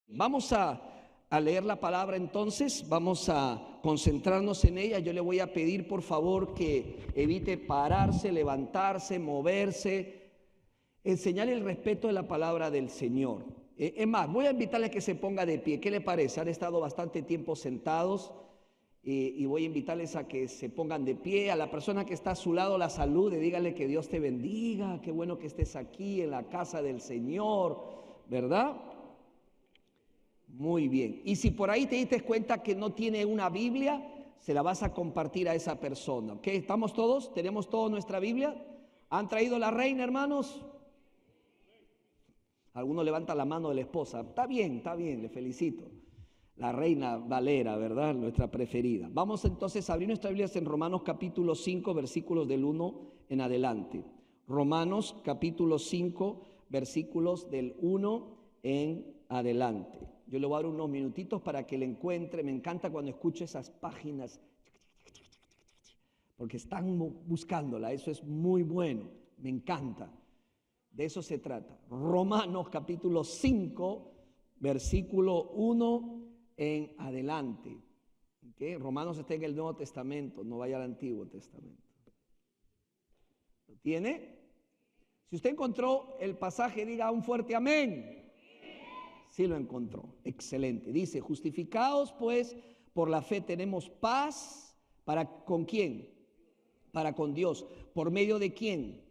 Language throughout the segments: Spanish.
Vamos a leer la palabra entonces, vamos a concentrarnos en ella. Yo le voy a pedir por favor que evite pararse, levantarse, moverse, enseñar el respeto de la palabra del Señor. Es más, voy a invitarle a que se ponga de pie. ¿Qué le parece? Han estado bastante tiempo sentados y voy a invitarles a que se pongan de pie. A la persona que está a su lado la salude, dígale que Dios te bendiga, qué bueno que estés aquí en la casa del Señor, ¿verdad? Muy bien. Y si por ahí te diste cuenta que no tiene una Biblia, se la vas a compartir a esa persona. ¿Ok? ¿Estamos todos? ¿Tenemos toda nuestra Biblia? ¿Han traído la reina, hermanos? Algunos levantan la mano de la esposa. Está bien, le felicito. La reina Valera, ¿verdad? Nuestra preferida. Vamos entonces a abrir nuestras Biblias en Romanos capítulo 5, versículos del 1 en adelante. Romanos capítulo 5, versículos del 1 en adelante. Yo le voy a dar unos minutitos para que le encuentre. Me encanta cuando escucho esas páginas, porque están buscándola. Eso es muy bueno, me encanta. De eso se trata. Romanos capítulo 5, versículo 1 en adelante. ¿Okay? Romanos está en el Nuevo Testamento, no vaya al Antiguo Testamento. ¿Lo tiene? Si usted encontró el pasaje, diga un fuerte amén. Sí lo encontró, excelente. Dice, justificados pues por la fe tenemos paz. ¿Con quién? Para con Dios. ¿Por medio de quién?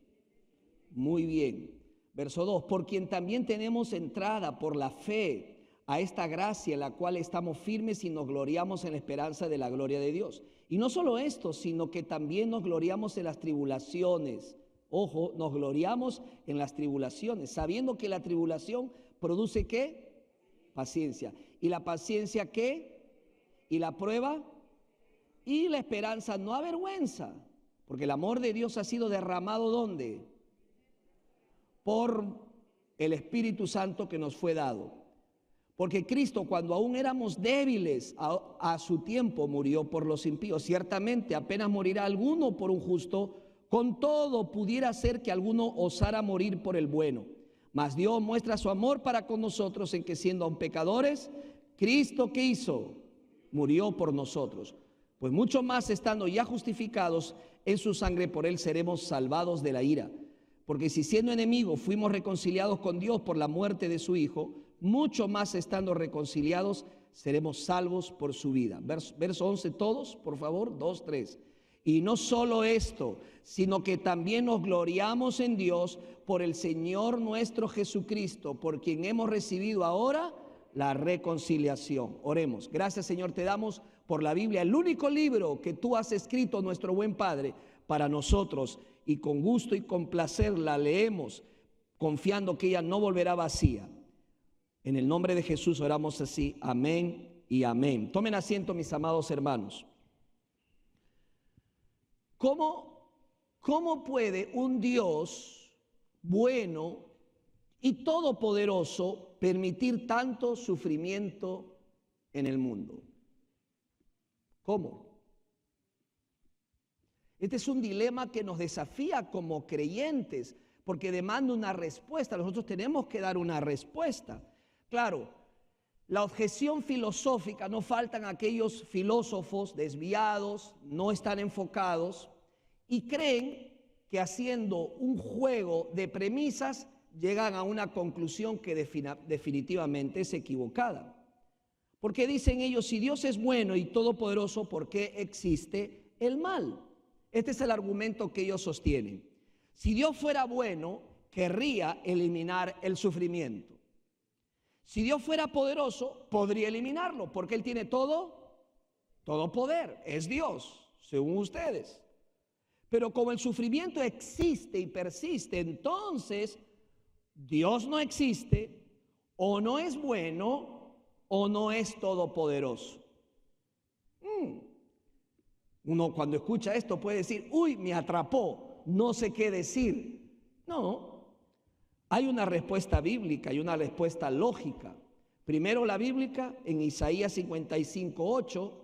Muy bien. Verso 2, por quien también tenemos entrada por la fe a esta gracia en la cual estamos firmes y nos gloriamos en la esperanza de la gloria de Dios. Y no solo esto, sino que también nos gloriamos en las tribulaciones. Ojo, nos gloriamos en las tribulaciones, sabiendo que la tribulación produce ¿qué? Paciencia. ¿Y la paciencia qué? ¿Y la prueba? Y la esperanza no avergüenza, porque el amor de Dios ha sido derramado ¿dónde? Por el Espíritu Santo que nos fue dado. Porque Cristo, cuando aún éramos débiles, a su tiempo murió por los impíos. Ciertamente apenas morirá alguno por un justo, con todo pudiera ser que alguno osara morir por el bueno. Mas Dios muestra su amor para con nosotros en que siendo aún pecadores, Cristo ¿qué hizo? Murió por nosotros. Pues mucho más estando ya justificados en su sangre, por él seremos salvados de la ira. Porque si siendo enemigos fuimos reconciliados con Dios por la muerte de su Hijo, mucho más estando reconciliados seremos salvos por su vida. Verso 11 todos, por favor, 2, 3. Y no solo esto, sino que también nos gloriamos en Dios por el Señor nuestro Jesucristo, por quien hemos recibido ahora la reconciliación. Oremos. Gracias, Señor, te damos por la Biblia, el único libro que tú has escrito, nuestro buen Padre, para nosotros, y con gusto y con placer la leemos, confiando que ella no volverá vacía. En el nombre de Jesús oramos así, amén y amén. Tomen asiento, mis amados hermanos. ¿Cómo puede un Dios bueno y todopoderoso permitir tanto sufrimiento en el mundo? ¿Cómo? Este es un dilema que nos desafía como creyentes, porque demanda una respuesta. Nosotros tenemos que dar una respuesta. Claro, la objeción filosófica, no faltan aquellos filósofos desviados, no están enfocados y creen que haciendo un juego de premisas llegan a una conclusión que definitivamente es equivocada. Porque dicen ellos, si Dios es bueno y todopoderoso, ¿por qué existe el mal? Este es el argumento que ellos sostienen. Si Dios fuera bueno, querría eliminar el sufrimiento. Si Dios fuera poderoso, podría eliminarlo, porque Él tiene todo poder, es Dios, según ustedes. Pero como el sufrimiento existe y persiste, entonces Dios no existe, o no es bueno, o no es todopoderoso. Uno cuando escucha esto puede decir, uy, me atrapó, no sé qué decir. No. Hay una respuesta bíblica y una respuesta lógica. Primero la bíblica en Isaías 55, 8.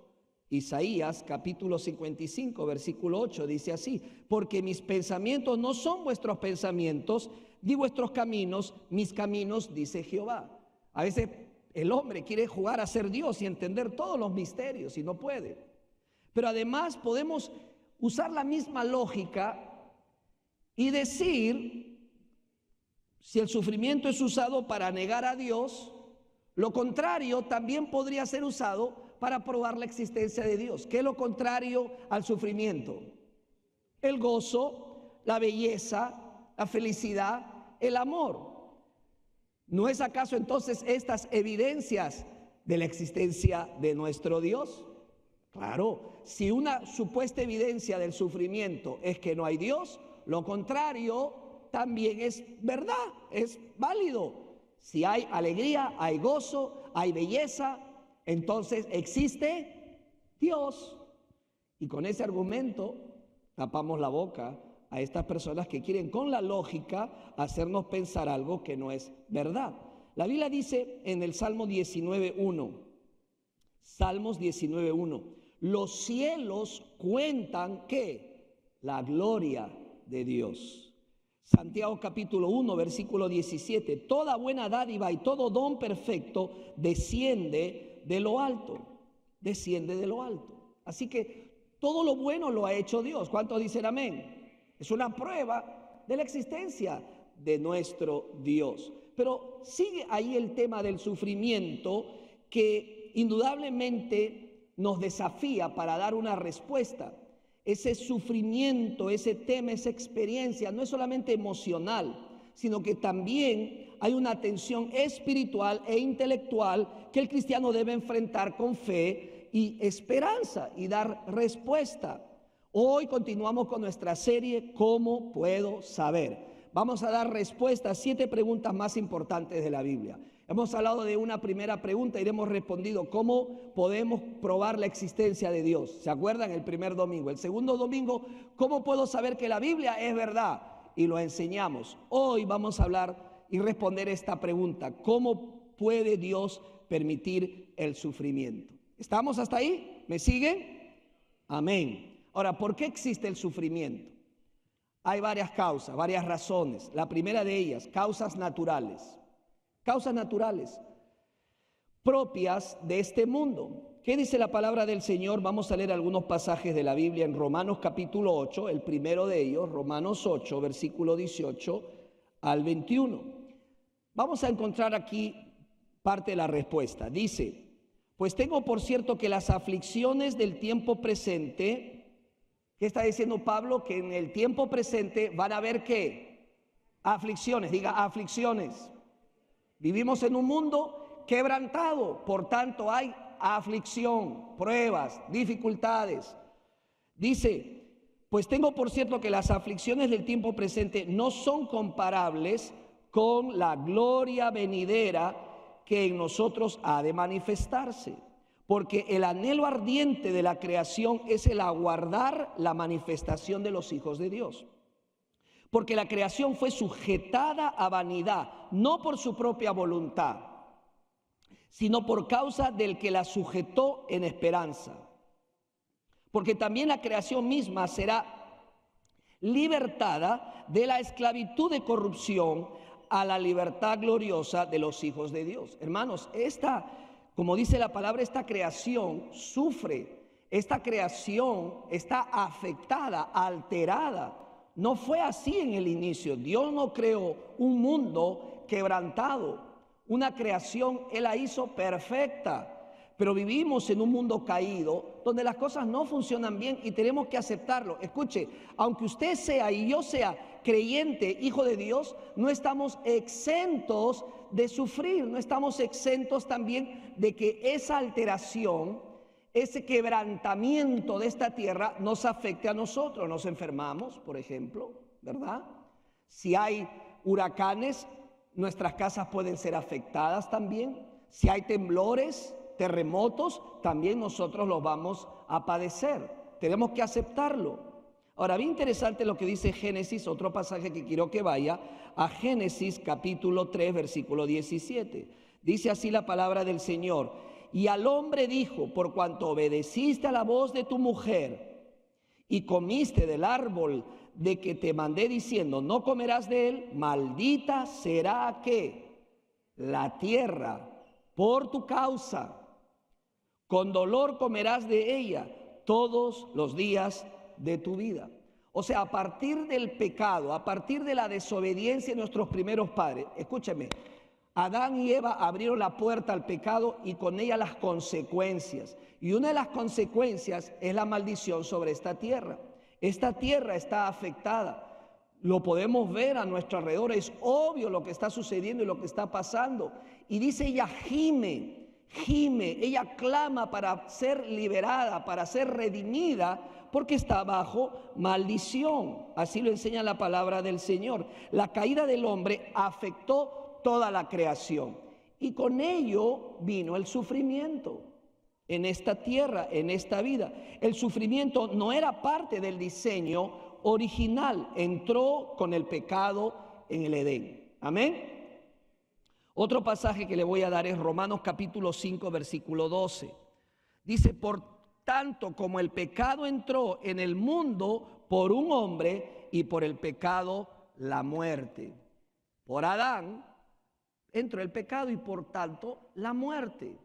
Isaías capítulo 55, versículo 8 dice así: porque mis pensamientos no son vuestros pensamientos, ni vuestros caminos mis caminos, dice Jehová. A veces El hombre quiere jugar a ser Dios y entender todos los misterios y no puede. Pero además podemos usar la misma lógica y decir, si el sufrimiento es usado para negar a Dios, lo contrario también podría ser usado para probar la existencia de Dios. ¿Qué es lo contrario al sufrimiento? El gozo, la belleza, la felicidad, el amor. ¿No es acaso entonces estas evidencias de la existencia de nuestro Dios? Claro, si una supuesta evidencia del sufrimiento es que no hay Dios, lo contrario también es verdad, es válido. Si hay alegría, hay gozo, hay belleza, entonces existe Dios. Y con ese argumento tapamos la boca a estas personas que quieren con la lógica hacernos pensar algo que no es verdad. La Biblia dice en el Salmo 19:1, Salmos 19:1, los cielos cuentan ¿qué? La gloria de Dios. Santiago capítulo 1, versículo 17, toda buena dádiva y todo don perfecto desciende de lo alto, desciende de lo alto. Así que todo lo bueno lo ha hecho Dios. ¿Cuántos dicen amén? Es una prueba de la existencia de nuestro Dios. Pero sigue ahí el tema del sufrimiento que indudablemente nos desafía para dar una respuesta. Ese sufrimiento, ese tema, esa experiencia no es solamente emocional, sino que también hay una tensión espiritual e intelectual que el cristiano debe enfrentar con fe y esperanza y dar respuesta. Hoy continuamos con nuestra serie ¿Cómo puedo saber? Vamos a dar respuesta a 7 preguntas más importantes de la Biblia. Hemos hablado de una primera pregunta y hemos respondido ¿cómo podemos probar la existencia de Dios? ¿Se acuerdan? El primer domingo. El segundo domingo, ¿cómo puedo saber que la Biblia es verdad? Y lo enseñamos. Hoy vamos a hablar y responder esta pregunta. ¿Cómo puede Dios permitir el sufrimiento? ¿Estamos hasta ahí? ¿Me siguen? Amén. Ahora, ¿por qué existe el sufrimiento? Hay varias causas, varias razones. La primera de ellas, causas naturales propias de este mundo. ¿Qué dice la palabra del Señor? Vamos a leer algunos pasajes de la Biblia en Romanos capítulo 8, el primero de ellos, Romanos 8, versículo 18 al 21. Vamos a encontrar aquí parte de la respuesta. Dice, pues tengo por cierto que las aflicciones del tiempo presente, ¿qué está diciendo Pablo? Que en el tiempo presente van a haber ¿qué? Aflicciones, diga aflicciones. Vivimos en un mundo quebrantado, por tanto hay aflicción, pruebas, dificultades. Dice, pues tengo por cierto que las aflicciones del tiempo presente no son comparables con la gloria venidera que en nosotros ha de manifestarse. Porque el anhelo ardiente de la creación es el aguardar la manifestación de los hijos de Dios. Porque la creación fue sujetada a vanidad, no por su propia voluntad, sino por causa del que la sujetó en esperanza. Porque también la creación misma será libertada de la esclavitud de corrupción a la libertad gloriosa de los hijos de Dios. Hermanos, como dice la palabra, esta creación sufre, esta creación está afectada, alterada. No fue así en el inicio. Dios no creó un mundo quebrantado. Una creación Él la hizo perfecta. Pero vivimos en un mundo caído donde las cosas no funcionan bien y tenemos que aceptarlo. Escuche, aunque usted sea y yo sea creyente, hijo de Dios, no estamos exentos de sufrir, no estamos exentos también de que esa alteración, ese quebrantamiento de esta tierra nos afecte a nosotros. Nos enfermamos, por ejemplo, ¿verdad? Si hay huracanes, nuestras casas pueden ser afectadas también. Si hay temblores, terremotos, también nosotros los vamos a padecer. Tenemos que aceptarlo. Ahora, bien interesante lo que dice Génesis, otro pasaje que quiero que vaya a Génesis capítulo 3, versículo 17. Dice así la palabra del Señor: y al hombre dijo, por cuanto obedeciste a la voz de tu mujer y comiste del árbol de que te mandé diciendo, no comerás de él, maldita será ¿qué? La tierra por tu causa. Con dolor comerás de ella todos los días de tu vida. O sea, a partir del pecado, a partir de la desobediencia de nuestros primeros padres, escúcheme, Adán y Eva abrieron la puerta al pecado y con ella las consecuencias. Y una de las consecuencias es la maldición sobre esta tierra. Esta tierra está afectada. Lo podemos ver a nuestro alrededor, es obvio lo que está sucediendo y lo que está pasando. Y dice ella gime, ella clama para ser liberada, para ser redimida, porque está bajo maldición. Así lo enseña la palabra del Señor. La caída del hombre afectó toda la creación y con ello vino el sufrimiento en esta tierra, en esta vida. El sufrimiento no era parte del diseño original, entró con el pecado en el Edén. Amén. Otro pasaje que le voy a dar es Romanos capítulo 5 versículo 12. Dice, por tanto como el pecado entró en el mundo por un hombre y por el pecado la muerte. Por Adán entró el pecado y por tanto la muerte.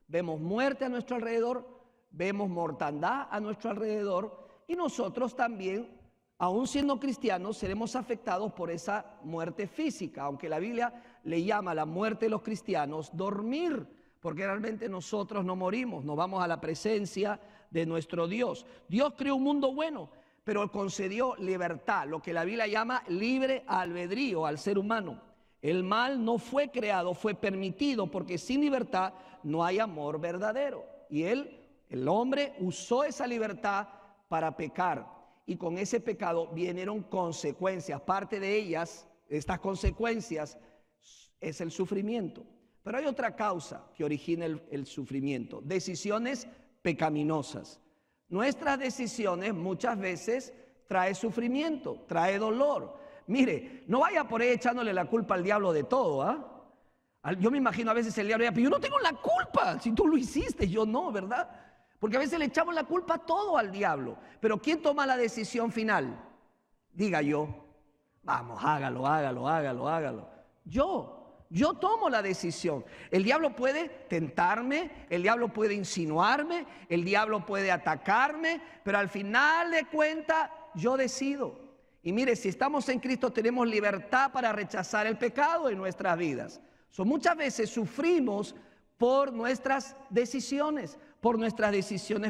Vemos muerte a nuestro alrededor, vemos mortandad a nuestro alrededor y nosotros también, aún siendo cristianos, seremos afectados por esa muerte física, aunque la Biblia le llama la muerte de los cristianos dormir, porque realmente nosotros no morimos, nos vamos a la presencia de nuestro Dios. Dios creó un mundo bueno, pero concedió libertad, lo que la Biblia llama libre albedrío al ser humano. El mal no fue creado, fue permitido, porque sin libertad no hay amor verdadero. Y el hombre usó esa libertad para pecar. Y con ese pecado vinieron consecuencias. Parte de ellas, estas consecuencias, es el sufrimiento. Pero hay otra causa que origina el sufrimiento: decisiones pecaminosas. Nuestras decisiones muchas veces trae sufrimiento, trae dolor. Mire, no vaya por ahí echándole la culpa al diablo de todo, ¿ah? Yo me imagino a veces el diablo dice, pero yo no tengo la culpa, si tú lo hiciste, yo no, ¿verdad? Porque a veces le echamos la culpa todo al diablo. Pero ¿quién toma la decisión final? Diga yo. Vamos, hágalo. Yo tomo la decisión. El diablo puede tentarme, el diablo puede insinuarme, el diablo puede atacarme, pero al final de cuentas yo decido. Y mire, si estamos en Cristo tenemos libertad para rechazar el pecado en nuestras vidas. Muchas veces sufrimos por nuestras decisiones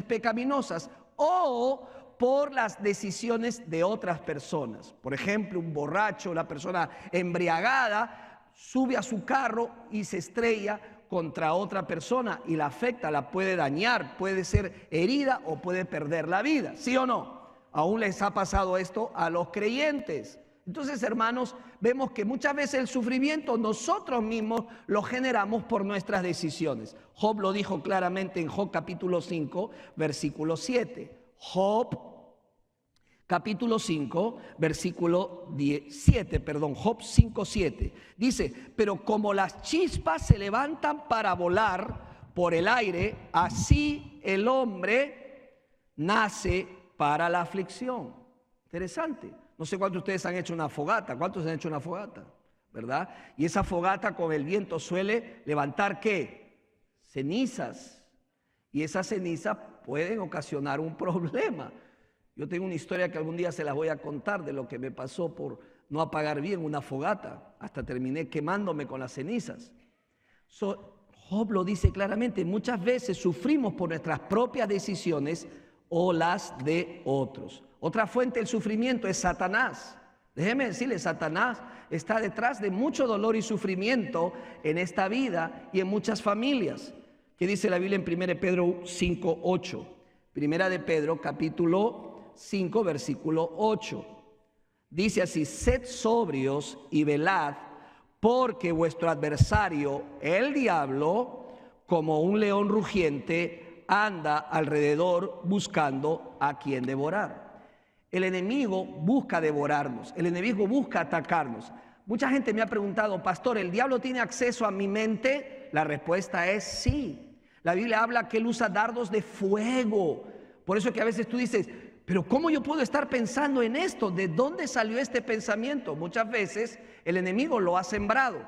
pecaminosas o por las decisiones de otras personas. Por ejemplo, un borracho, una persona embriagada, sube a su carro y se estrella contra otra persona y la afecta, la puede dañar, puede ser herida o puede perder la vida, ¿sí o no? Aún les ha pasado esto a los creyentes. Entonces, hermanos, vemos que muchas veces el sufrimiento nosotros mismos lo generamos por nuestras decisiones. Job lo dijo claramente en Job capítulo 5, versículo 7. Job capítulo 5, versículo 7, Job 5, 7. Dice, pero como las chispas se levantan para volar por el aire, así el hombre nace para la aflicción. Interesante. No sé cuántos de ustedes han hecho una fogata. ¿Cuántos han hecho una fogata? ¿Verdad? Y esa fogata con el viento suele levantar ¿qué? Cenizas. Y esas cenizas pueden ocasionar un problema. Yo tengo una historia que algún día se las voy a contar de lo que me pasó por no apagar bien una fogata. Hasta terminé quemándome con las cenizas. Job lo dice claramente. Muchas veces sufrimos por nuestras propias decisiones o las de otros. Otra fuente del sufrimiento es Satanás. Déjeme decirle, Satanás está detrás de mucho dolor y sufrimiento en esta vida y en muchas familias. ¿Qué dice la Biblia en 1 Pedro 5, 8? Primera de Pedro, capítulo 5, versículo 8. Dice así, sed sobrios y velad, porque vuestro adversario, el diablo, como un león rugiente, anda alrededor buscando a quien devorar. El enemigo busca devorarnos, el enemigo busca atacarnos. Mucha gente me ha preguntado, pastor, ¿el diablo tiene acceso a mi mente? La respuesta es sí. La Biblia habla que él usa dardos de fuego. Por eso es que a veces tú dices, pero ¿cómo yo puedo estar pensando en esto? ¿De dónde salió este pensamiento? Muchas veces el enemigo lo ha sembrado.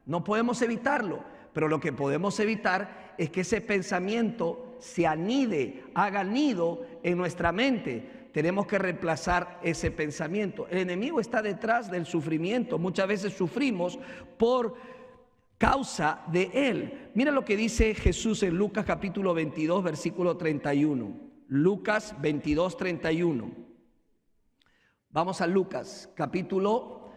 No podemos evitarlo. pero lo que podemos evitar es que ese pensamiento se anide, haga nido en nuestra mente. Tenemos que reemplazar ese pensamiento. El enemigo está detrás del sufrimiento. Muchas veces sufrimos por causa de él. Mira lo que dice Jesús en Lucas capítulo 22, versículo 31. Lucas 22, 31. Vamos a Lucas capítulo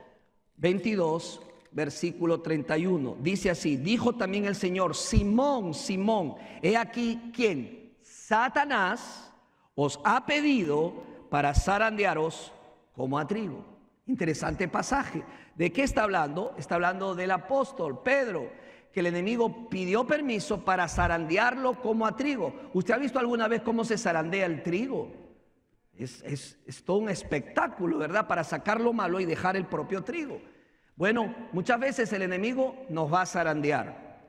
22, versículo 31. Dice así: dijo también el Señor: Simón, Simón, he aquí, ¿quién? Satanás os ha pedido para zarandearos como a trigo. Interesante pasaje. ¿De qué está hablando? Está hablando del apóstol Pedro, que el enemigo pidió permiso para zarandearlo como a trigo. ¿Usted ha visto alguna vez cómo se zarandea el trigo? Es todo un espectáculo, ¿verdad? Para sacar lo malo y dejar el propio trigo. Bueno, muchas veces el enemigo nos va a zarandear,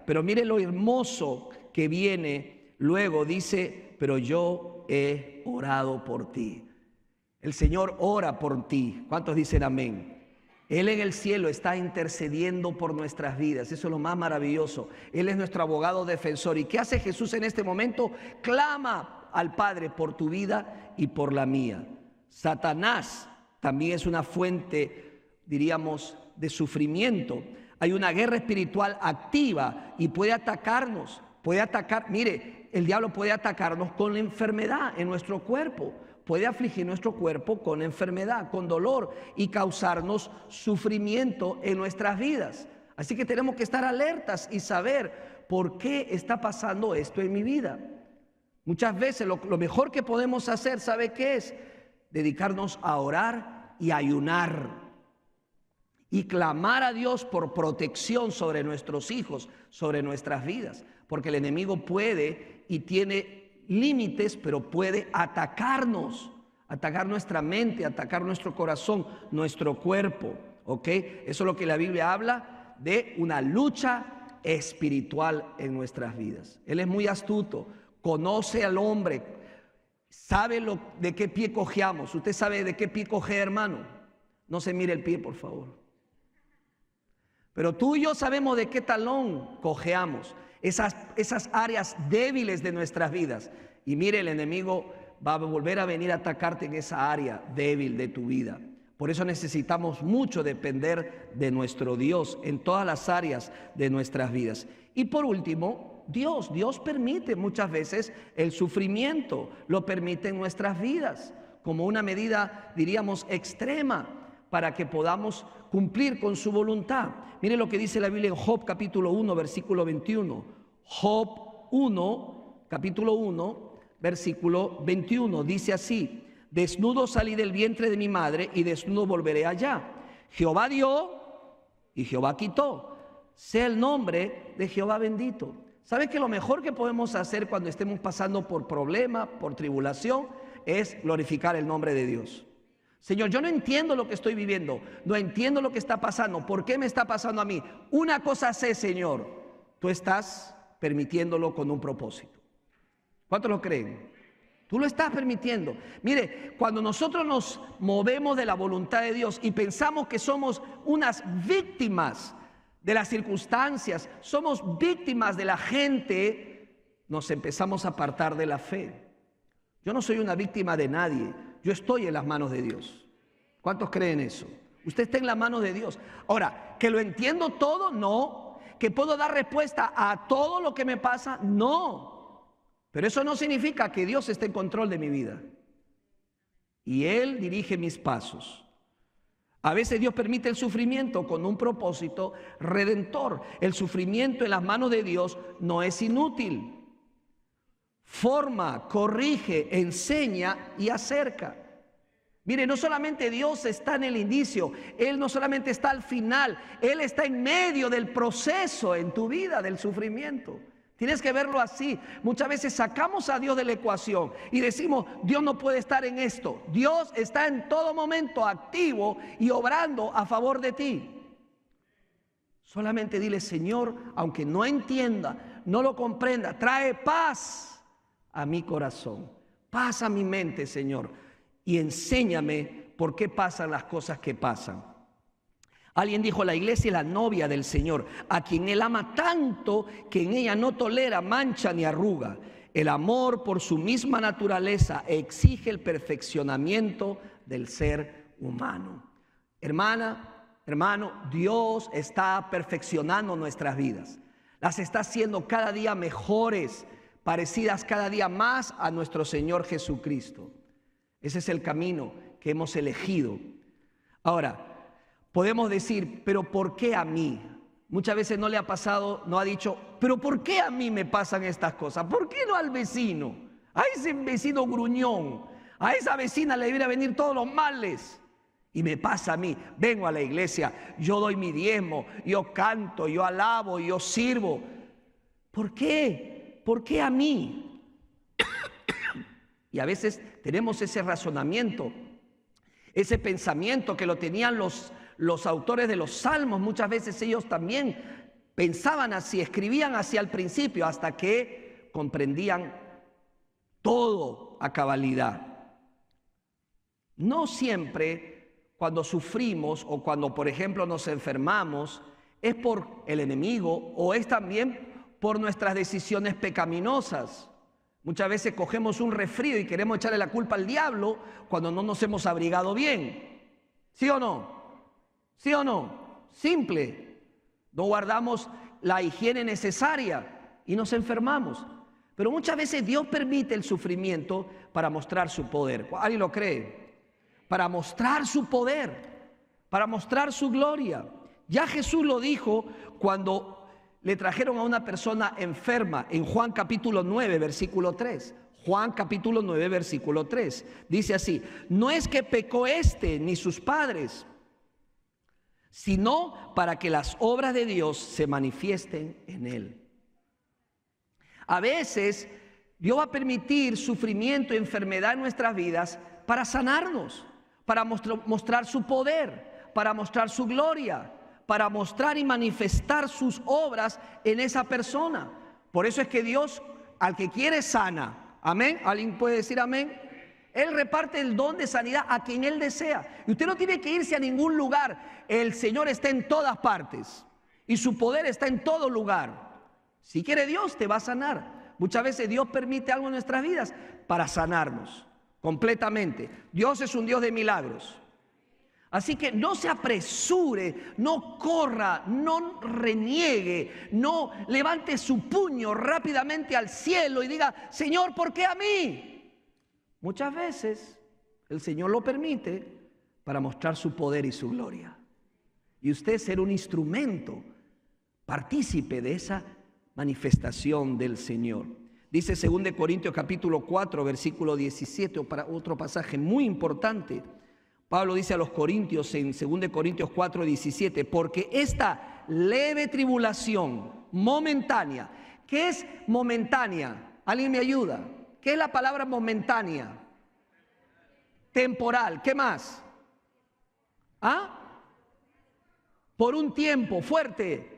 pero mire lo hermoso que viene luego. Dice: pero yo he orado por ti. El Señor ora por ti. ¿Cuántos dicen amén? Él en el cielo está intercediendo por nuestras vidas. Eso es lo más maravilloso. Él es nuestro abogado defensor. ¿Y qué hace Jesús en este momento? Clama al Padre por tu vida y por la mía. Satanás también es una fuente, diríamos, de sufrimiento. Hay una guerra espiritual activa y puede atacarnos. Mire, el diablo puede atacarnos con la enfermedad en nuestro cuerpo. Puede afligir nuestro cuerpo con enfermedad, con dolor, y causarnos sufrimiento en nuestras vidas. Así que tenemos que estar alertas y saber por qué está pasando esto en mi vida. Muchas veces lo mejor que podemos hacer, ¿sabe qué es? Dedicarnos a orar y ayunar y clamar a Dios por protección sobre nuestros hijos, sobre nuestras vidas, porque el enemigo puede y tiene límites, pero puede atacarnos, atacar nuestra mente, atacar nuestro corazón, nuestro cuerpo, ¿ok? Eso es lo que la Biblia habla de una lucha espiritual en nuestras vidas. Él es muy astuto, conoce al hombre, sabe de qué pie cojeamos. ¿Usted sabe de qué pie cojea, hermano? No se mire el pie, por favor. Pero tú y yo sabemos de qué talón cojeamos. Esas áreas débiles de nuestras vidas. Y mire, el enemigo va a volver a venir a atacarte en esa área débil de tu vida. Por eso necesitamos mucho depender de nuestro Dios en todas las áreas de nuestras vidas. Y por último, Dios permite muchas veces el sufrimiento, lo permite en nuestras vidas como una medida, diríamos, extrema, para que podamos cumplir con su voluntad. Mire lo que dice la Biblia en Job capítulo 1, versículo 21. Job 1, capítulo 1, versículo 21. Dice así: desnudo salí del vientre de mi madre y desnudo volveré allá. Jehová dio y Jehová quitó. Sea el nombre de Jehová bendito. ¿Sabe que lo mejor que podemos hacer cuando estemos pasando por problema, por tribulación, es glorificar el nombre de Dios? Señor, yo no entiendo lo que estoy viviendo, no entiendo lo que está pasando, ¿por qué me está pasando a mí? Una cosa sé, Señor, tú estás permitiéndolo con un propósito. ¿Cuántos lo creen? Tú lo estás permitiendo. Mire, cuando nosotros nos movemos de la voluntad de Dios y pensamos que somos unas víctimas de las circunstancias, somos víctimas de la gente, nos empezamos a apartar de la fe. Yo no soy una víctima de nadie. Yo estoy en las manos de Dios. ¿Cuántos creen eso? Usted está en las manos de Dios. Ahora, ¿que lo entiendo todo? No. ¿Que puedo dar respuesta a todo lo que me pasa? No. Pero eso no significa que Dios esté en control de mi vida. Y Él dirige mis pasos. A veces Dios permite el sufrimiento con un propósito redentor. El sufrimiento en las manos de Dios no es inútil. Forma, corrige, enseña y acerca. Mire, no solamente Dios está en el inicio, Él no solamente está al final, Él está en medio del proceso en tu vida, del sufrimiento. Tienes que verlo así. Muchas veces sacamos a Dios de la ecuación y decimos: Dios no puede estar en esto. Dios está en todo momento activo y obrando a favor de ti. Solamente dile: Señor, aunque no entienda, no lo comprenda, trae paz a mi corazón, paz a mi mente, Señor, y enséñame por qué pasan las cosas que pasan. Alguien dijo: la iglesia es la novia del Señor, a quien Él ama tanto que en ella no tolera mancha ni arruga. El amor, por su misma naturaleza, exige el perfeccionamiento del ser humano. Hermana, hermano, Dios está perfeccionando nuestras vidas. Las está haciendo cada día mejores, parecidas cada día más a nuestro Señor Jesucristo. Ese es el camino que hemos elegido. Ahora, podemos decir: pero ¿por qué a mí? Muchas veces no le ha pasado, no ha dicho: pero ¿por qué a mí me pasan estas cosas? ¿Por qué no al vecino? A ese vecino gruñón, a esa vecina le debería venir todos los males. Y me pasa a mí. Vengo a la iglesia, yo doy mi diezmo, yo canto, yo alabo, yo sirvo. ¿Por qué? ¿Por qué a mí? Y a veces tenemos ese razonamiento, ese pensamiento que lo tenían los autores de los salmos. Muchas veces ellos también pensaban así, escribían así al principio, hasta que comprendían todo a cabalidad. No siempre cuando sufrimos o cuando, por ejemplo, nos enfermamos, es por el enemigo o es también por nuestras decisiones pecaminosas. Muchas veces cogemos un resfrío y queremos echarle la culpa al diablo cuando no nos hemos abrigado bien. ¿Sí o no? ¿Sí o no? Simple. No guardamos la higiene necesaria y nos enfermamos. Pero muchas veces Dios permite el sufrimiento para mostrar su poder. ¿Alguien lo cree? Para mostrar su poder, para mostrar su gloria. Ya Jesús lo dijo cuando le trajeron a una persona enferma en Juan capítulo 9, versículo 3. Juan capítulo 9, versículo 3. Dice así: no es que pecó éste ni sus padres, sino para que las obras de Dios se manifiesten en él. A veces Dios va a permitir sufrimiento y enfermedad en nuestras vidas para sanarnos, para mostrar su poder, para mostrar su gloria, para mostrar y manifestar sus obras en esa persona. Por eso es que Dios al que quiere sana. Amén. ¿Alguien puede decir amén? Él reparte el don de sanidad a quien Él desea. Y usted no tiene que irse a ningún lugar. El Señor está en todas partes y su poder está en todo lugar. Si quiere Dios, te va a sanar. Muchas veces Dios permite algo en nuestras vidas para sanarnos completamente. Dios es un Dios de milagros. Así que no se apresure, no corra, no reniegue, no levante su puño rápidamente al cielo y diga: Señor, ¿por qué a mí? Muchas veces el Señor lo permite para mostrar su poder y su gloria. Y usted ser un instrumento, partícipe de esa manifestación del Señor. Dice 2 Corintios capítulo 4, versículo 17, otro pasaje muy importante. Pablo dice a los corintios en 2 Corintios 4, 17: porque esta leve tribulación momentánea. ¿Qué es momentánea? ¿Alguien me ayuda? ¿Qué es la palabra momentánea? Temporal. ¿Qué más? ¿Ah? Por un tiempo, fuerte.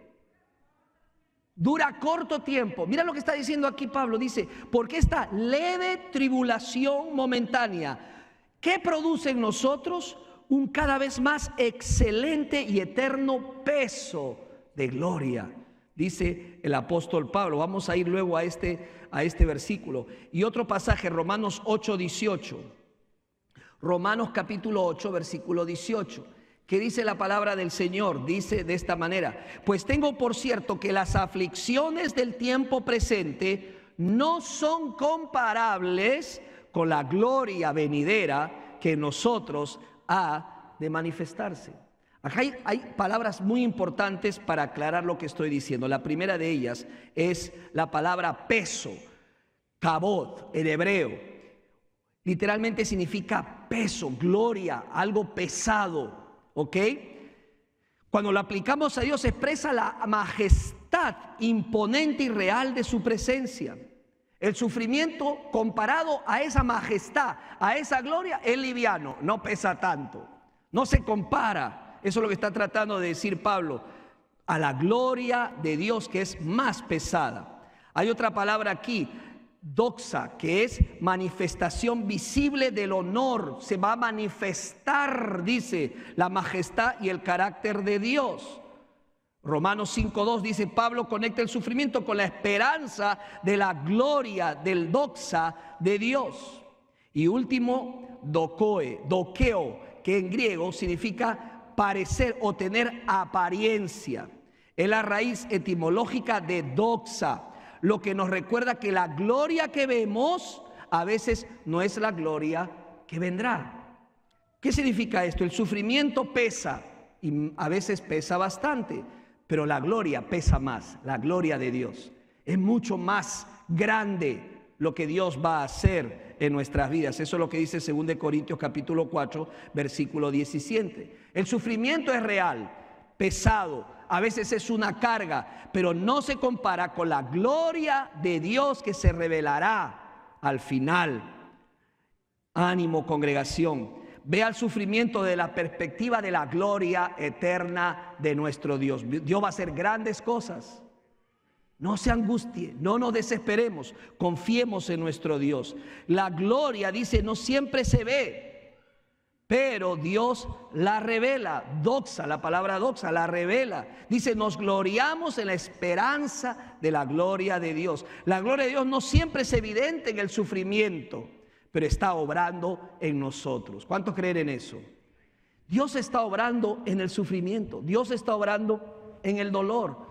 Dura corto tiempo. Mira lo que está diciendo aquí Pablo. Dice: porque esta leve tribulación momentánea, ¿qué produce en nosotros? Un cada vez más excelente y eterno peso de gloria. Dice el apóstol Pablo. Vamos a ir luego a este versículo. Y otro pasaje, Romanos 8, 18. Romanos capítulo 8, versículo 18. ¿Qué dice la palabra del Señor? Dice de esta manera: pues tengo por cierto que las aflicciones del tiempo presente no son comparables con la gloria venidera que en nosotros ha de manifestarse. Acá hay palabras muy importantes para aclarar lo que estoy diciendo. La primera de ellas es la palabra peso, kabod en hebreo. Literalmente significa peso, gloria, algo pesado. ¿Ok? Cuando lo aplicamos a Dios, expresa la majestad imponente y real de su presencia. El sufrimiento comparado a esa majestad, a esa gloria, es liviano, no pesa tanto, no se compara. Eso es lo que está tratando de decir Pablo, a la gloria de Dios, que es más pesada. Hay otra palabra aquí, doxa, que es manifestación visible del honor. Se va a manifestar, dice, la majestad y el carácter de Dios. Romanos 5:2 dice, Pablo conecta el sufrimiento con la esperanza de la gloria del doxa de Dios. Y último, dokeo, que en griego significa parecer o tener apariencia. Es la raíz etimológica de doxa, lo que nos recuerda que la gloria que vemos a veces no es la gloria que vendrá. ¿Qué significa esto? El sufrimiento pesa y a veces pesa bastante, pero la gloria pesa más. La gloria de Dios es mucho más grande lo que Dios va a hacer en nuestras vidas. Eso es lo que dice 2 Corintios capítulo 4, versículo 17. El sufrimiento es real, pesado, a veces es una carga, pero no se compara con la gloria de Dios que se revelará al final. Ánimo, congregación. Vea el sufrimiento de la perspectiva de la gloria eterna de nuestro Dios. Dios va a hacer grandes cosas. No se angustie, no nos desesperemos, confiemos en nuestro Dios. La gloria, dice, no siempre se ve, pero Dios la revela. Doxa, la palabra doxa, la revela. Dice, nos gloriamos en la esperanza de la gloria de Dios. La gloria de Dios no siempre es evidente en el sufrimiento, pero está obrando en nosotros. ¿Cuántos creen en eso? Dios está obrando en el sufrimiento, Dios está obrando en el dolor.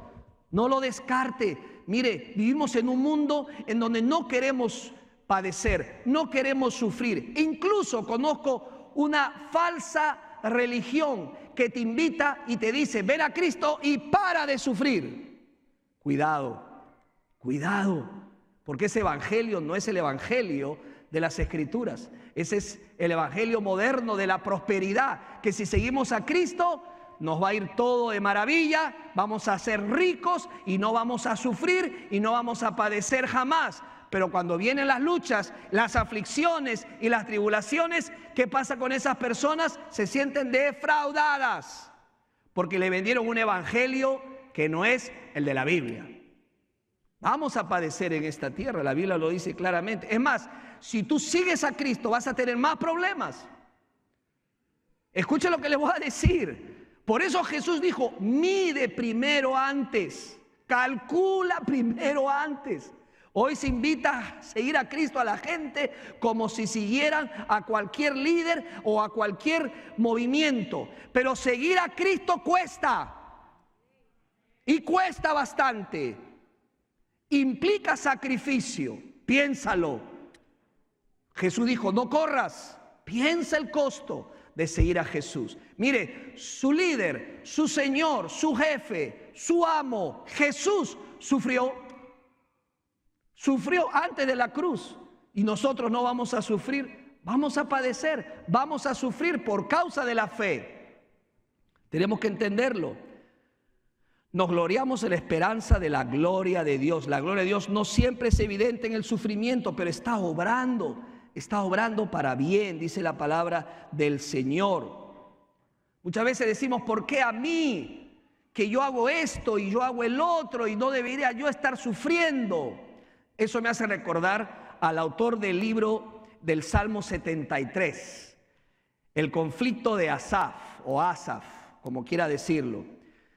No lo descarte. Mire, vivimos en un mundo en donde no queremos padecer, no queremos sufrir. Incluso conozco una falsa religión que te invita y te dice, ven a Cristo y para de sufrir. Cuidado, cuidado, porque ese evangelio no es el evangelio de las Escrituras. Ese es el evangelio moderno de la prosperidad, que si seguimos a Cristo nos va a ir todo de maravilla, vamos a ser ricos y no vamos a sufrir y no vamos a padecer jamás. Pero cuando vienen las luchas, las aflicciones y las tribulaciones, ¿qué pasa con esas personas? Se sienten defraudadas porque le vendieron un evangelio que no es el de la Biblia. Vamos a padecer en esta tierra, la Biblia lo dice claramente. Es más, si tú sigues a Cristo vas a tener más problemas. Escuchen lo que les voy a decir. Por eso Jesús dijo, mide primero antes, calcula primero antes. Hoy se invita a seguir a Cristo a la gente como si siguieran a cualquier líder o a cualquier movimiento. Pero seguir a Cristo cuesta. Y cuesta bastante. Implica sacrificio. Piénsalo. Jesús dijo, no corras. Piensa el costo de seguir a Jesús. Mire, su líder, su Señor, su jefe, su amo, Jesús sufrió antes de la cruz. Y nosotros no vamos a sufrir, vamos a padecer, vamos a sufrir por causa de la fe. Tenemos que entenderlo. Nos gloriamos en la esperanza de la gloria de Dios. La gloria de Dios no siempre es evidente en el sufrimiento, pero está obrando para bien, dice la palabra del Señor. Muchas veces decimos, ¿por qué a mí? Que yo hago esto y yo hago el otro y no debería yo estar sufriendo. Eso me hace recordar al autor del libro del Salmo 73, el conflicto de Asaf, o Asaf, como quiera decirlo.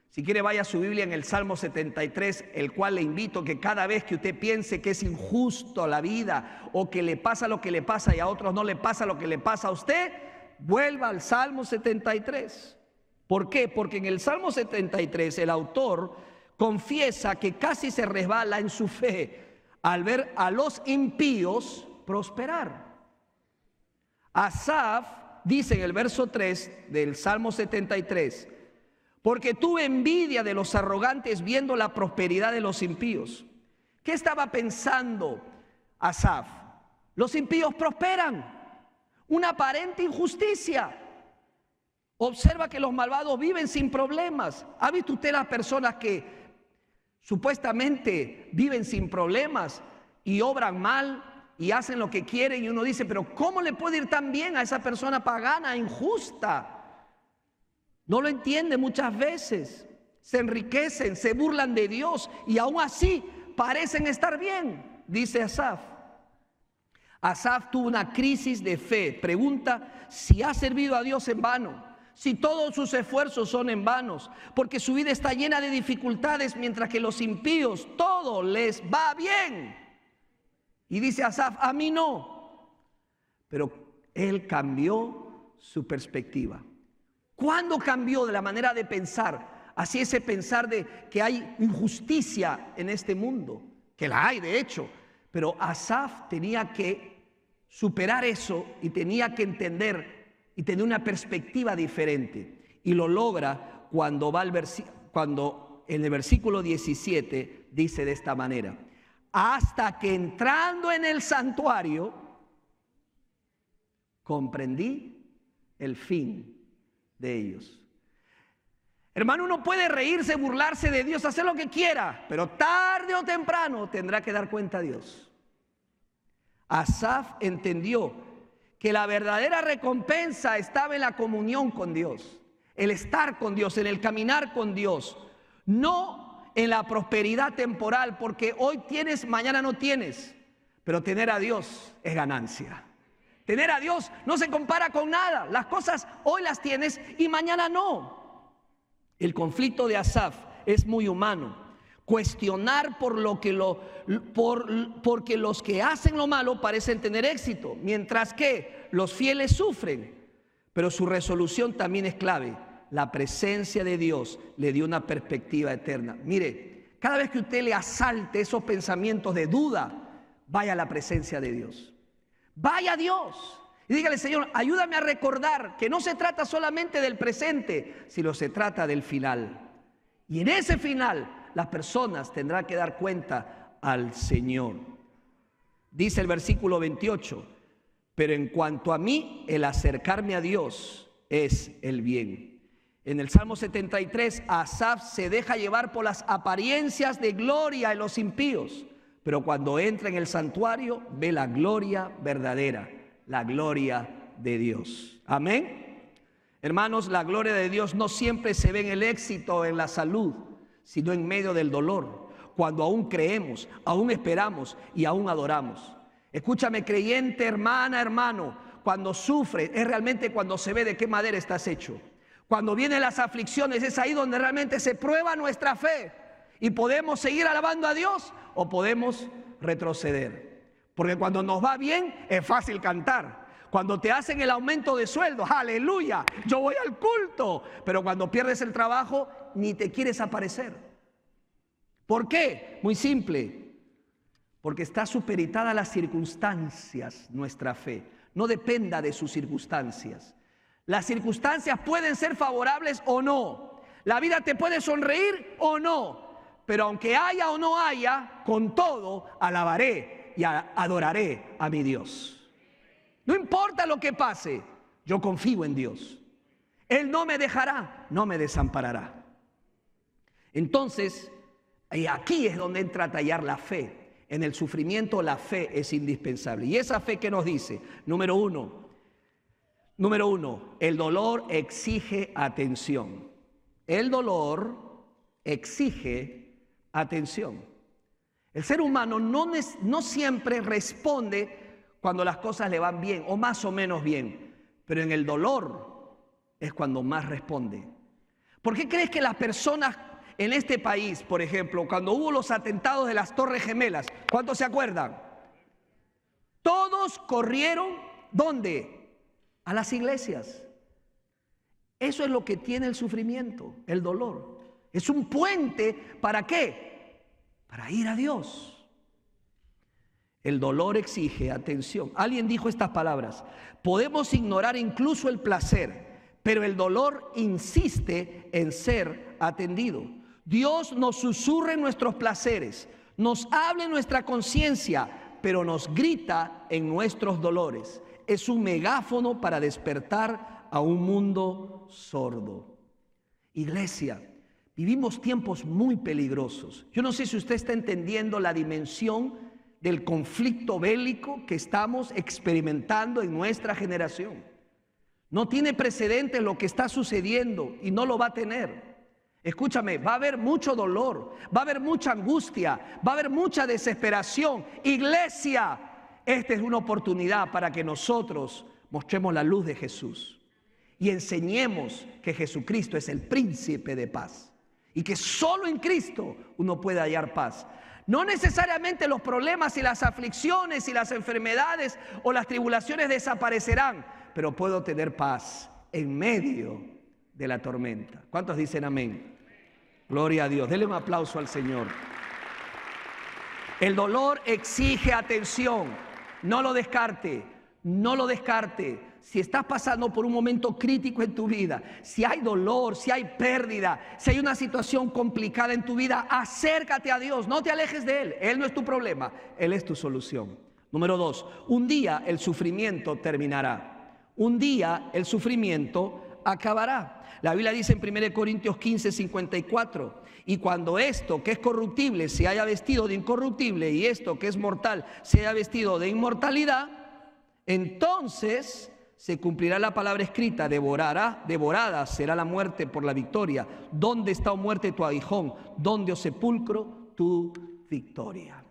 Si quiere, vaya a su Biblia en el Salmo 73, el cual le invito que cada vez que usted piense que es injusto la vida o que le pasa lo que le pasa y a otros no le pasa lo que le pasa a usted, vuelva al Salmo 73. ¿Por qué? Porque en el Salmo 73 el autor confiesa que casi se resbala en su fe al ver a los impíos prosperar. Asaf dice en el verso 3 del Salmo 73, porque tuve envidia de los arrogantes viendo la prosperidad de los impíos. ¿Qué estaba pensando Asaf? Los impíos prosperan. Una aparente injusticia. Observa que los malvados viven sin problemas. ¿Ha visto usted las personas que supuestamente viven sin problemas y obran mal y hacen lo que quieren? Y uno dice, pero ¿cómo le puede ir tan bien a esa persona pagana, injusta? No lo entiende muchas veces, se enriquecen, se burlan de Dios y aún así parecen estar bien, dice Asaf. Asaf tuvo una crisis de fe. Pregunta si ha servido a Dios en vano, si todos sus esfuerzos son en vanos, porque su vida está llena de dificultades, mientras que los impíos todo les va bien. Y dice Asaf, a mí no. Pero él cambió su perspectiva. ¿Cuándo cambió de la manera de pensar hacia ese pensar de que hay injusticia en este mundo? Que la hay, de hecho. Pero Asaf tenía que superar eso y tenía que entender y tener una perspectiva diferente. Y lo logra cuando cuando en el versículo 17 dice de esta manera: hasta que entrando en el santuario comprendí el fin de ellos. Hermano, uno puede reírse, burlarse de Dios, hacer lo que quiera, pero tarde o temprano tendrá que dar cuenta a Dios. Asaf entendió que la verdadera recompensa estaba en la comunión con Dios, el estar con Dios, en el caminar con Dios, no en la prosperidad temporal, porque hoy tienes, mañana no tienes, pero tener a Dios es ganancia. Tener a Dios no se compara con nada. Las cosas hoy las tienes y mañana no. El conflicto de Asaf es muy humano. Cuestionar porque los que hacen lo malo parecen tener éxito, mientras que los fieles sufren. Pero su resolución también es clave. La presencia de Dios le dio una perspectiva eterna. Mire, cada vez que usted le asalte esos pensamientos de duda, vaya a la presencia de Dios. Vaya a Dios y dígale: Señor, ayúdame a recordar que no se trata solamente del presente, sino se trata del final. Y en ese final las personas tendrán que dar cuenta al Señor. Dice el versículo 28: pero en cuanto a mí, el acercarme a Dios es el bien. En el Salmo 73, Asaf se deja llevar por las apariencias de gloria en los impíos, pero cuando entra en el santuario ve la gloria verdadera, la gloria de Dios. Amén. Hermanos, la gloria de Dios no siempre se ve en el éxito, en la salud, sino en medio del dolor, cuando aún creemos, aún esperamos y aún adoramos. Escúchame, creyente, hermana, hermano, cuando sufre es realmente cuando se ve de qué madera estás hecho. Cuando vienen las aflicciones es ahí donde realmente se prueba nuestra fe y podemos seguir alabando a Dios o podemos retroceder. Porque cuando nos va bien es fácil cantar. Cuando te hacen el aumento de sueldo, aleluya, yo voy al culto. Pero cuando pierdes el trabajo, ni te quieres aparecer. ¿Por qué? Muy simple. Porque está supeditada a las circunstancias nuestra fe. No dependa de sus circunstancias. Las circunstancias pueden ser favorables o no. La vida te puede sonreír o no. Pero aunque haya o no haya, con todo alabaré y adoraré a mi Dios. No importa lo que pase, yo confío en Dios. Él no me dejará, no me desamparará. Entonces, aquí es donde entra a tallar la fe. En el sufrimiento la fe es indispensable. Y esa fe que nos dice, número uno, el dolor exige atención. El dolor exige atención. El ser humano no siempre responde cuando las cosas le van bien o más o menos bien, pero en el dolor es cuando más responde. ¿Por qué crees que las personas en este país, por ejemplo, cuando hubo los atentados de las Torres Gemelas, ¿cuántos se acuerdan? Todos corrieron, ¿dónde? A las iglesias. Eso es lo que tiene el sufrimiento, el dolor. Es un puente, ¿para qué? Para ir a Dios. El dolor exige atención. Alguien dijo estas palabras: podemos ignorar incluso el placer, pero el dolor insiste en ser atendido. Dios nos susurra en nuestros placeres, nos habla en nuestra conciencia, pero nos grita en nuestros dolores. Es un megáfono para despertar a un mundo sordo. Iglesia, vivimos tiempos muy peligrosos. Yo no sé si usted está entendiendo la dimensión del conflicto bélico que estamos experimentando en nuestra generación. No tiene precedente lo que está sucediendo y no lo va a tener. Escúchame, va a haber mucho dolor, va a haber mucha angustia, va a haber mucha desesperación. Iglesia, Esta es una oportunidad para que nosotros mostremos la luz de Jesús y enseñemos que Jesucristo es el príncipe de paz y que solo en Cristo uno puede hallar paz. No necesariamente los problemas y las aflicciones y las enfermedades o las tribulaciones desaparecerán, pero puedo tener paz en medio de la tormenta. ¿Cuántos dicen amén? Gloria a Dios. Denle un aplauso al Señor. El dolor exige atención. No lo descarte. No lo descarte. Si estás pasando por un momento crítico en tu vida, si hay dolor, si hay pérdida, si hay una situación complicada en tu vida, acércate a Dios, no te alejes de Él. Él no es tu problema, Él es tu solución. Número 2, un día el sufrimiento terminará. Un día el sufrimiento acabará. La Biblia dice en 1 Corintios 15, 54, y cuando esto que es corruptible se haya vestido de incorruptible y esto que es mortal se haya vestido de inmortalidad, entonces se cumplirá la palabra escrita, devorada será la muerte por la victoria. ¿Dónde está, oh muerte, tu aguijón? ¿Dónde, oh sepulcro, tu victoria?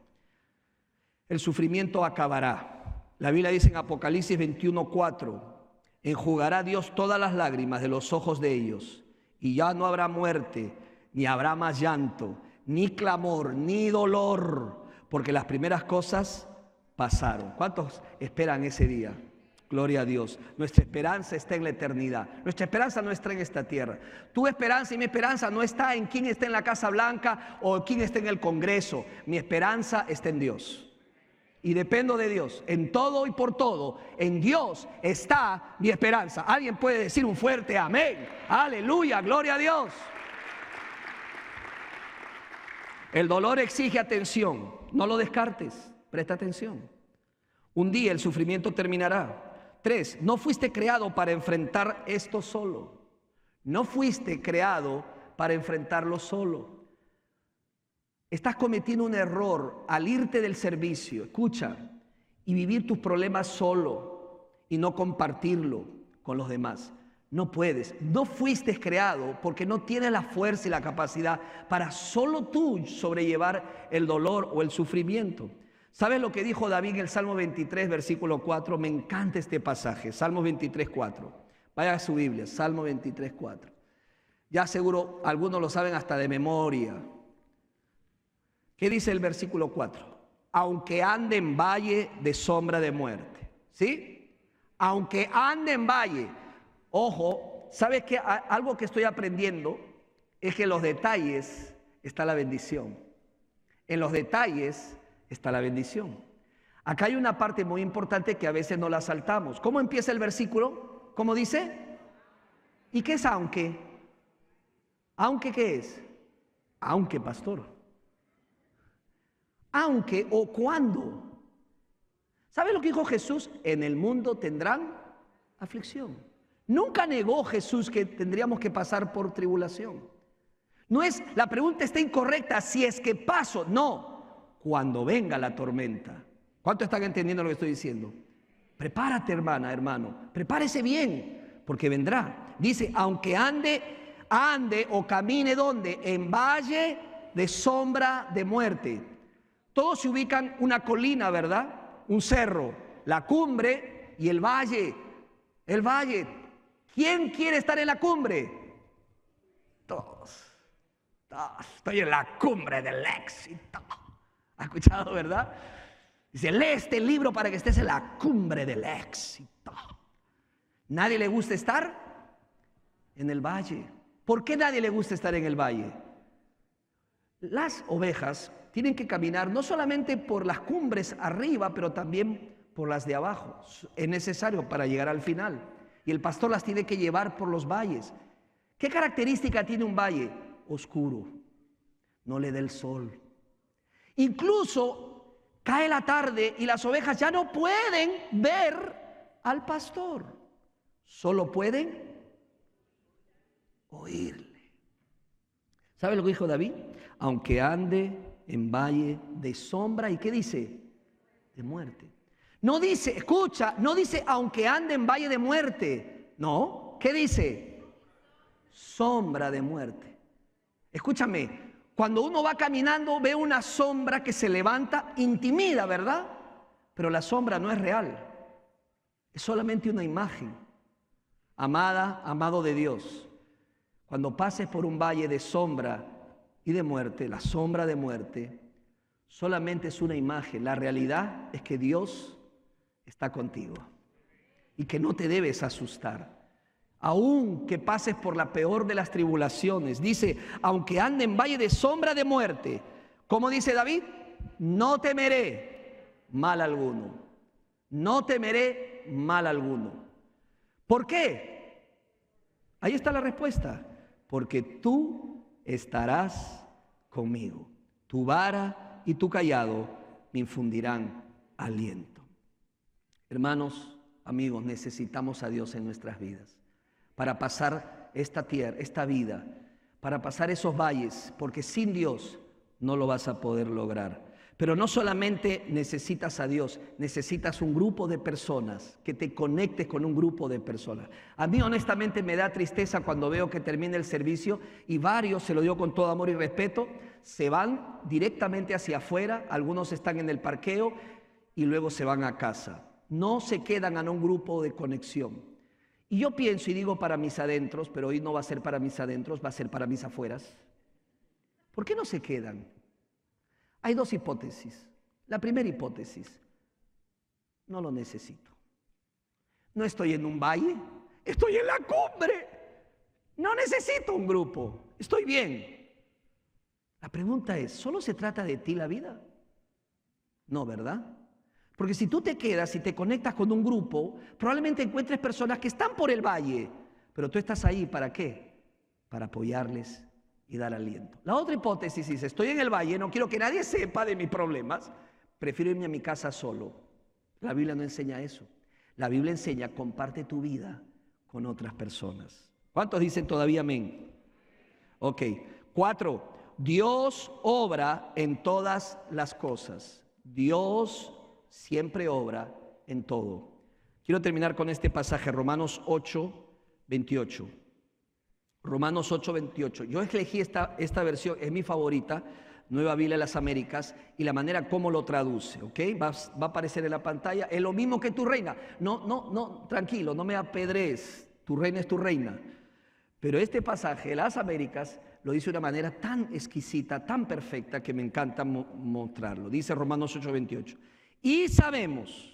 El sufrimiento acabará. La Biblia dice en Apocalipsis 21:4, enjugará Dios todas las lágrimas de los ojos de ellos, y ya no habrá muerte, ni habrá más llanto, ni clamor, ni dolor, porque las primeras cosas pasaron. ¿Cuántos esperan ese día? Gloria a Dios. Nuestra esperanza está en la eternidad. Nuestra esperanza no está en esta tierra. Tu esperanza y mi esperanza no está en quién está en la Casa Blanca o quién está en el Congreso. Mi esperanza está en Dios. Y dependo de Dios. En todo y por todo, en Dios está mi esperanza. ¿Alguien puede decir un fuerte amén? Aleluya, gloria a Dios. El dolor exige atención. No lo descartes. Presta atención. Un día el sufrimiento terminará. 3, no fuiste creado para enfrentar esto solo. No fuiste creado para enfrentarlo solo. Estás cometiendo un error al irte del servicio, escucha, y vivir tus problemas solo y no compartirlo con los demás. No puedes. No fuiste creado porque no tienes la fuerza y la capacidad para solo tú sobrellevar el dolor o el sufrimiento. ¿Sabes lo que dijo David en el Salmo 23, versículo 4? Me encanta este pasaje, Salmo 23, 4. Vaya a su Biblia, Salmo 23, 4. Ya seguro algunos lo saben hasta de memoria. ¿Qué dice el versículo 4? Aunque ande en valle de sombra de muerte. ¿Sí? Aunque ande en valle. Ojo, ¿sabes qué? Algo que estoy aprendiendo es que en los detalles está la bendición. En los detalles está la bendición. Acá hay una parte muy importante que a veces no la saltamos. ¿Cómo empieza el versículo? ¿Cómo dice? ¿Y qué es aunque? ¿Aunque qué es? Aunque, pastor. Aunque o cuando. ¿Sabe lo que dijo Jesús? En el mundo tendrán aflicción. Nunca negó Jesús que tendríamos que pasar por tribulación. No es, la pregunta está incorrecta, si es que paso. No. Cuando venga la tormenta. ¿Cuántos están entendiendo lo que estoy diciendo? Prepárate, hermana, hermano. Prepárese bien, porque vendrá. Dice, aunque ande o camine, ¿dónde? En valle de sombra de muerte. Todos se ubican una colina, ¿verdad? Un cerro, la cumbre y el valle. El valle. ¿Quién quiere estar en la cumbre? Todos. Estoy en la cumbre del éxito. ¿Ha escuchado, verdad? Dice, lee este libro para que estés en la cumbre del éxito. ¿Nadie le gusta estar en el valle? ¿Por qué nadie le gusta estar en el valle? Las ovejas tienen que caminar no solamente por las cumbres arriba, pero también por las de abajo. Es necesario para llegar al final. Y el pastor las tiene que llevar por los valles. ¿Qué característica tiene un valle? Oscuro. No le da el sol. Incluso cae la tarde y las ovejas ya no pueden ver al pastor. Solo pueden oírle. ¿Sabe lo que dijo David? Aunque ande en valle de sombra, ¿y qué dice? De muerte. No dice, escucha, no dice aunque ande en valle de muerte. No, ¿qué dice? Sombra de muerte. Escúchame, cuando uno va caminando ve una sombra que se levanta, intimida, ¿verdad? pero la sombra no es real. Es solamente una imagen. Amada, amado de Dios, cuando pases por un valle de sombra y de muerte, la sombra de muerte, solamente es una imagen. La realidad es que Dios está contigo y que no te debes asustar. Aun que pases por la peor de las tribulaciones, dice, aunque ande en valle de sombra de muerte, ¿cómo dice David? No temeré mal alguno. No temeré mal alguno. ¿Por qué? Ahí está la respuesta. Porque tú estarás conmigo. Tu vara y tu cayado me infundirán aliento. Hermanos, amigos, necesitamos a Dios en nuestras vidas para pasar esta tierra, esta vida, para pasar esos valles, porque sin Dios no lo vas a poder lograr. Pero no solamente necesitas a Dios, necesitas un grupo de personas, que te conectes con un grupo de personas. A mí honestamente me da tristeza cuando veo que termina el servicio y varios, se lo digo con todo amor y respeto, se van directamente hacia afuera, algunos están en el parqueo y luego se van a casa. No se quedan en un grupo de conexión. Y yo pienso y digo para mis adentros, pero hoy no va a ser para mis adentros, va a ser para mis afueras. ¿Por qué no se quedan? Hay dos hipótesis. La primera hipótesis, no lo necesito. No estoy en un valle, estoy en la cumbre. No necesito un grupo, estoy bien. La pregunta es, ¿solo se trata de ti la vida? No, ¿verdad? Porque si tú te quedas y te conectas con un grupo, probablemente encuentres personas que están por el valle, pero tú estás ahí, ¿para qué? Para apoyarles y dar aliento. La otra hipótesis dice, estoy en el valle, no quiero que nadie sepa de mis problemas, prefiero irme a mi casa solo. La Biblia no enseña eso. La Biblia enseña, comparte tu vida con otras personas. ¿Cuántos dicen todavía amén? Ok. 4, Dios obra en todas las cosas. Dios siempre obra en todo. Quiero terminar con este pasaje, Romanos 8, 28. Romanos 8, 28. Yo elegí esta versión, es mi favorita, Nueva Biblia de las Américas, y la manera como lo traduce, ¿ok? Va a aparecer en la pantalla. Es lo mismo que tu reina. No, tranquilo, no me apedrees. Tu reina es tu reina. Pero este pasaje de las Américas lo dice de una manera tan exquisita, tan perfecta, que me encanta mostrarlo. Dice Romanos 8, 28. Y sabemos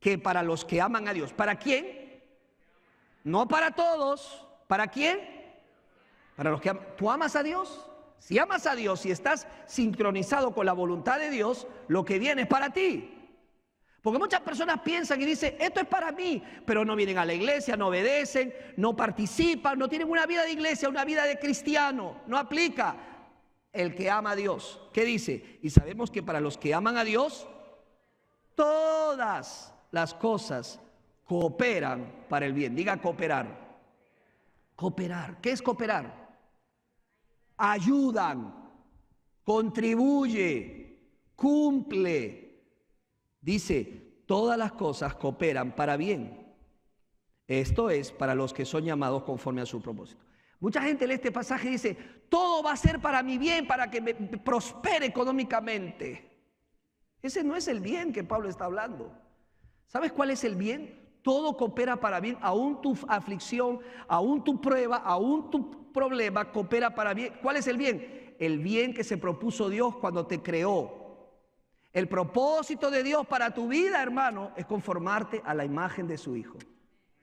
que para los que aman a Dios, ¿para quién? No para todos. ¿Para quién? Para los que aman. ¿Tú amas a Dios? Si amas a Dios y estás sincronizado con la voluntad de Dios, lo que viene es para ti. Porque muchas personas piensan y dicen, esto es para mí, pero no vienen a la iglesia, no obedecen, no participan, no tienen una vida de iglesia, una vida de cristiano. No aplica. El que ama a Dios, ¿qué dice? Y sabemos que para los que aman a Dios, todas las cosas cooperan para el bien. Diga cooperar. Cooperar. ¿Qué es cooperar? Ayudan, contribuye, cumple. Dice, todas las cosas cooperan para bien. Esto es para los que son llamados conforme a su propósito. Mucha gente lee este pasaje y dice, todo va a ser para mi bien, para que me prospere económicamente. Ese no es el bien que Pablo está hablando. ¿Sabes cuál es el bien? Todo coopera para bien, aún tu aflicción, aún tu prueba, aún tu problema coopera para bien. ¿Cuál es el bien? El bien que se propuso Dios cuando te creó. El propósito de Dios para tu vida, hermano, es conformarte a la imagen de su Hijo.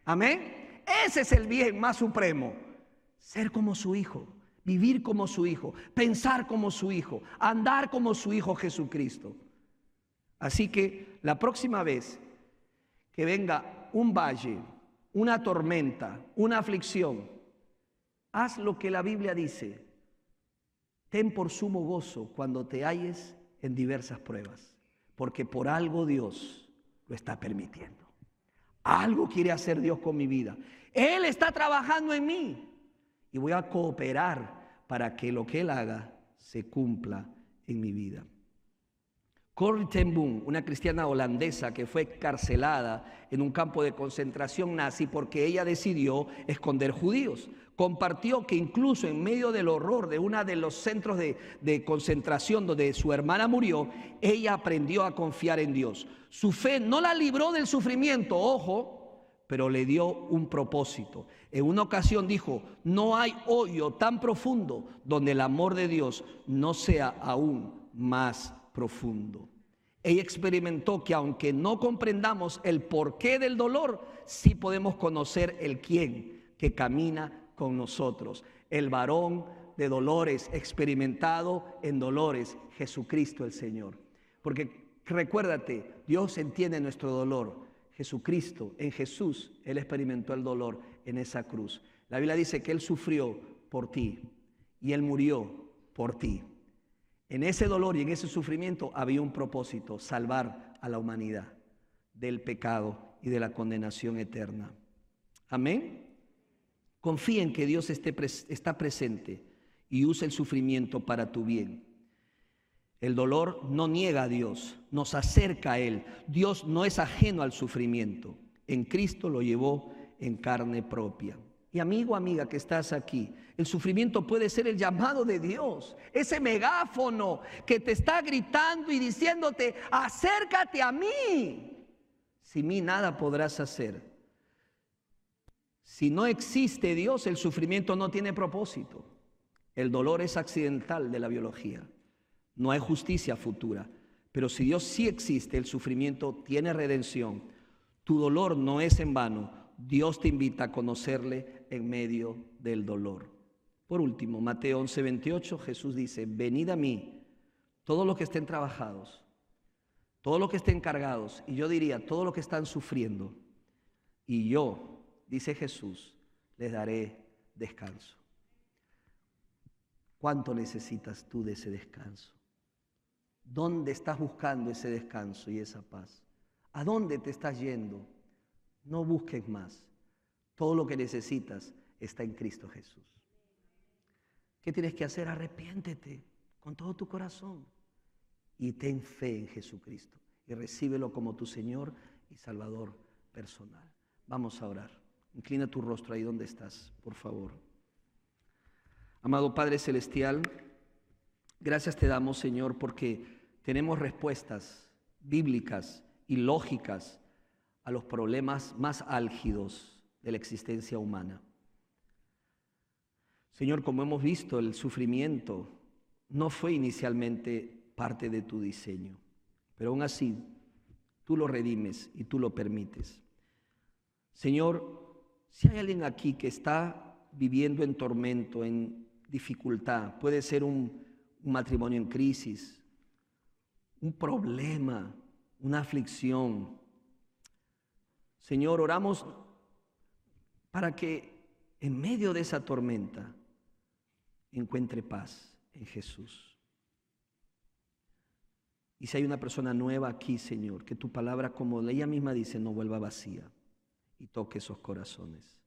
Amén. Ese es el bien más supremo. Ser como su Hijo, vivir como su Hijo, pensar como su Hijo, andar como su Hijo Jesucristo. Así que la próxima vez que venga un valle, una tormenta, una aflicción, haz lo que la Biblia dice. Ten por sumo gozo cuando te halles en diversas pruebas, porque por algo Dios lo está permitiendo. Algo quiere hacer Dios con mi vida. Él está trabajando en mí y voy a cooperar para que lo que Él haga se cumpla en mi vida. Corrie ten Boom, una cristiana holandesa que fue encarcelada en un campo de concentración nazi porque ella decidió esconder judíos, compartió que incluso en medio del horror de uno de los centros de concentración donde su hermana murió, ella aprendió a confiar en Dios. Su fe no la libró del sufrimiento, ojo, pero le dio un propósito. En una ocasión dijo: no hay hoyo tan profundo donde el amor de Dios no sea aún más profundo. Ella experimentó que aunque no comprendamos el porqué del dolor, sí podemos conocer el quién que camina con nosotros. El varón de dolores, experimentado en dolores, Jesucristo el Señor. Porque recuérdate, Dios entiende nuestro dolor. Jesucristo, en Jesús, Él experimentó el dolor en esa cruz. La Biblia dice que Él sufrió por ti y Él murió por ti. En ese dolor y en ese sufrimiento había un propósito: salvar a la humanidad del pecado y de la condenación eterna. Amén. Confía en que Dios está presente y usa el sufrimiento para tu bien. El dolor no niega a Dios, nos acerca a Él. Dios no es ajeno al sufrimiento. En Cristo lo llevó en carne propia. Y amigo, amiga que estás aquí, el sufrimiento puede ser el llamado de Dios, ese megáfono que te está gritando y diciéndote: acércate a mí. Sin mí nada podrás hacer. Si no existe Dios, el sufrimiento no tiene propósito. El dolor es accidental de la biología. No hay justicia futura. Pero si Dios sí existe, el sufrimiento tiene redención. Tu dolor no es en vano. Dios te invita a conocerle en medio del dolor. Por último, Mateo 11:28, Jesús dice: venid a mí, todos los que estén trabajados, todos los que estén cargados, y yo diría, todos los que están sufriendo, y yo, dice Jesús, les daré descanso. ¿Cuánto necesitas tú de ese descanso? ¿Dónde estás buscando ese descanso y esa paz? ¿A dónde te estás yendo? No busques más. Todo lo que necesitas está en Cristo Jesús. ¿Qué tienes que hacer? Arrepiéntete con todo tu corazón y ten fe en Jesucristo y recíbelo como tu Señor y Salvador personal. Vamos a orar. Inclina tu rostro ahí donde estás, por favor. Amado Padre Celestial, gracias te damos, Señor, porque tenemos respuestas bíblicas y lógicas a los problemas más álgidos de la existencia humana. Señor, como hemos visto, el sufrimiento no fue inicialmente parte de tu diseño, pero aún así tú lo redimes y tú lo permites. Señor, si hay alguien aquí que está viviendo en tormento, en dificultad, puede ser un matrimonio en crisis, un problema, una aflicción. Señor, oramos para que en medio de esa tormenta encuentre paz en Jesús. Y si hay una persona nueva aquí, Señor, que tu palabra, como ella misma dice, no vuelva vacía y toque esos corazones.